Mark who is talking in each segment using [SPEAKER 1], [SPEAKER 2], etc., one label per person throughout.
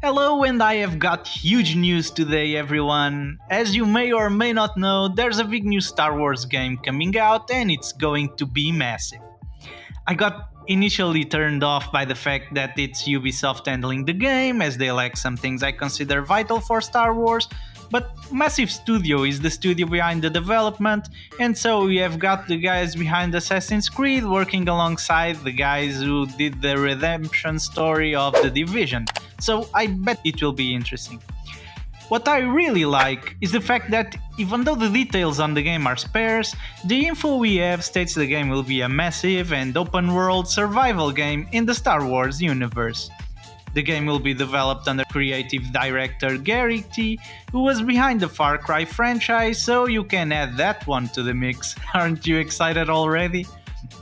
[SPEAKER 1] Hello, and I have got huge news today, everyone. As you may or may not know, there's a big new Star Wars game coming out, and it's going to be massive. I got initially turned off by the fact that it's Ubisoft handling the game, as they lack some things I consider vital for Star Wars. But Massive Studio is the studio behind the development, and so we have got the guys behind Assassin's Creed working alongside the guys who did the redemption story of The Division. So I bet it will be interesting. What I really like is the fact that even though the details on the game are sparse, the info we have states the game will be a massive and open world survival game in the Star Wars universe. The game will be developed under creative director Gary T, who was behind the Far Cry franchise, so you can add that one to the mix. Aren't you excited already?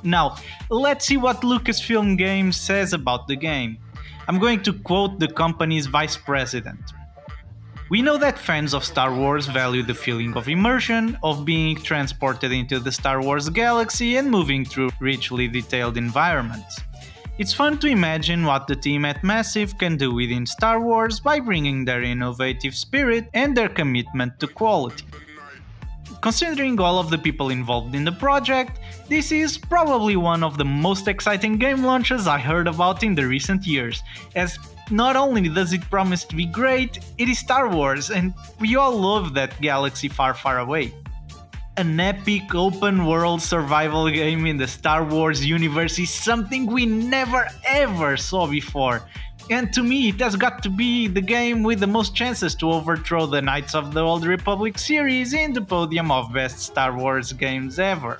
[SPEAKER 1] Now, let's see what Lucasfilm Games says about the game. I'm going to quote the company's vice president. We know that fans of Star Wars value the feeling of immersion, of being transported into the Star Wars galaxy and moving through richly detailed environments. It's fun to imagine what the team at Massive can do within Star Wars by bringing their innovative spirit and their commitment to quality. Considering all of the people involved in the project, this is probably one of the most exciting game launches I heard about in the recent years, as not only does it promise to be great, it is Star Wars, and we all love that galaxy far, far away. An epic open world survival game in the Star Wars universe is something we never ever saw before. And to me, it has got to be the game with the most chances to overthrow the Knights of the Old Republic series in the podium of best Star Wars games ever.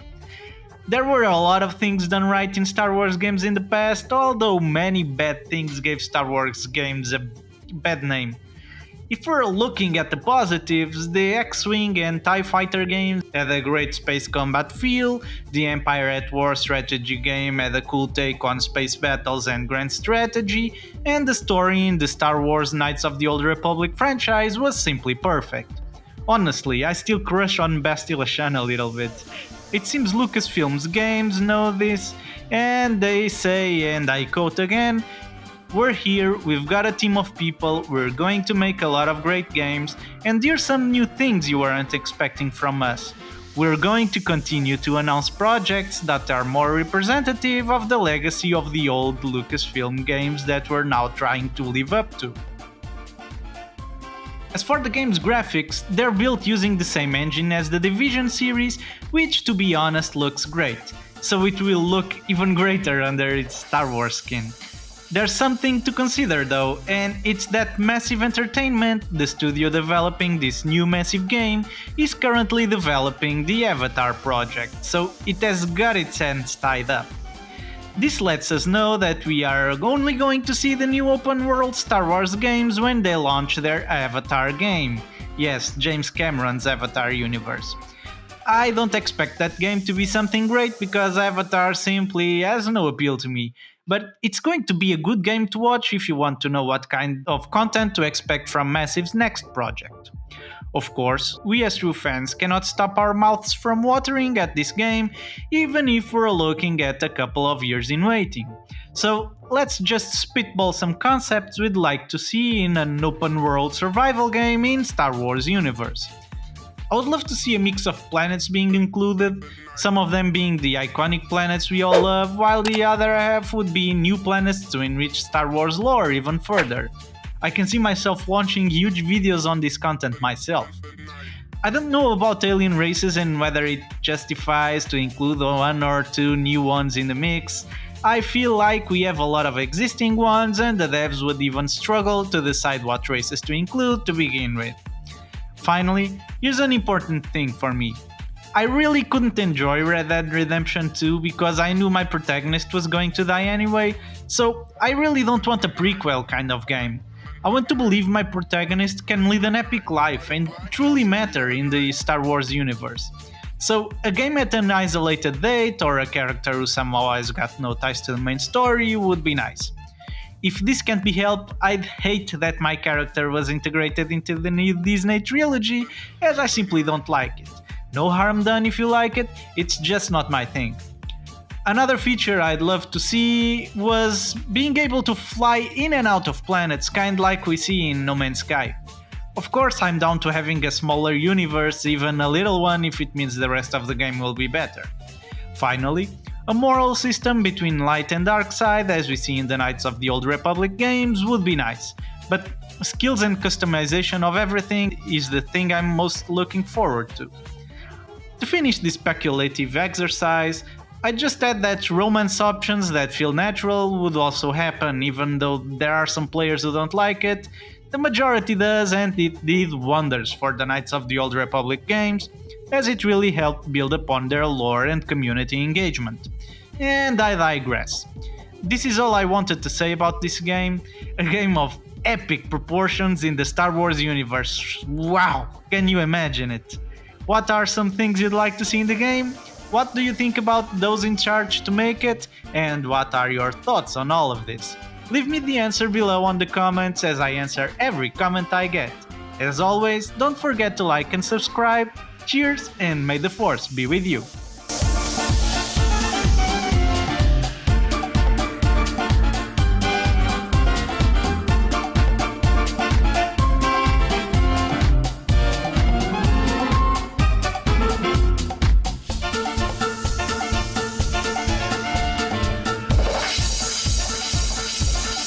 [SPEAKER 1] There were a lot of things done right in Star Wars games in the past, although many bad things gave Star Wars games a bad name. If we're looking at the positives, the X-Wing and TIE Fighter games had a great space combat feel, the Empire at War strategy game had a cool take on space battles and grand strategy, and the story in the Star Wars Knights of the Old Republic franchise was simply perfect. Honestly, I still crush on Bastila Shan a little bit. It seems Lucasfilm's games know this, and they say, and I quote again, "We're here, we've got a team of people, we're going to make a lot of great games, and here's some new things you weren't expecting from us. We're going to continue to announce projects that are more representative of the legacy of the old Lucasfilm games that we're now trying to live up to." As for the game's graphics, they're built using the same engine as the Division series, which to be honest looks great, so it will look even greater under its Star Wars skin. There's something to consider though, and it's that Massive Entertainment, the studio developing this new Massive game, is currently developing the Avatar project, so it has got its hands tied up. This lets us know that we are only going to see the new open world Star Wars games when they launch their Avatar game. Yes, James Cameron's Avatar universe. I don't expect that game to be something great because Avatar simply has no appeal to me, but it's going to be a good game to watch if you want to know what kind of content to expect from Massive's next project. Of course, we as true fans cannot stop our mouths from watering at this game, even if we're looking at a couple of years in waiting. So let's just spitball some concepts we'd like to see in an open world survival game in Star Wars universe. I would love to see a mix of planets being included, some of them being the iconic planets we all love, while the other half would be new planets to enrich Star Wars lore even further. I can see myself launching huge videos on this content myself. I don't know about alien races and whether it justifies to include one or two new ones in the mix. I feel like we have a lot of existing ones and the devs would even struggle to decide what races to include to begin with. Finally, here's an important thing for me. I really couldn't enjoy Red Dead Redemption 2 because I knew my protagonist was going to die anyway, so I really don't want a prequel kind of game. I want to believe my protagonist can lead an epic life and truly matter in the Star Wars universe. So, a game at an isolated date or a character who somehow has got no ties to the main story would be nice. If this can't be helped, I'd hate that my character was integrated into the new Disney trilogy, as I simply don't like it. No harm done if you like it, it's just not my thing. Another feature I'd love to see was being able to fly in and out of planets, kind like we see in No Man's Sky. Of course, I'm down to having a smaller universe, even a little one, if it means the rest of the game will be better. Finally, a moral system between light and dark side, as we see in the Knights of the Old Republic games, would be nice, but skills and customization of everything is the thing I'm most looking forward to. To finish this speculative exercise, I just add that romance options that feel natural would also happen, even though there are some players who don't like it. The majority does, and it did wonders for the Knights of the Old Republic games, as it really helped build upon their lore and community engagement. And I digress. This is all I wanted to say about this game, a game of epic proportions in the Star Wars universe. Wow, can you imagine it? What are some things you'd like to see in the game? What do you think about those in charge to make it? And what are your thoughts on all of this? Leave me the answer below on the comments as I answer every comment I get. As always, don't forget to like and subscribe. Cheers, and may the Force be with you.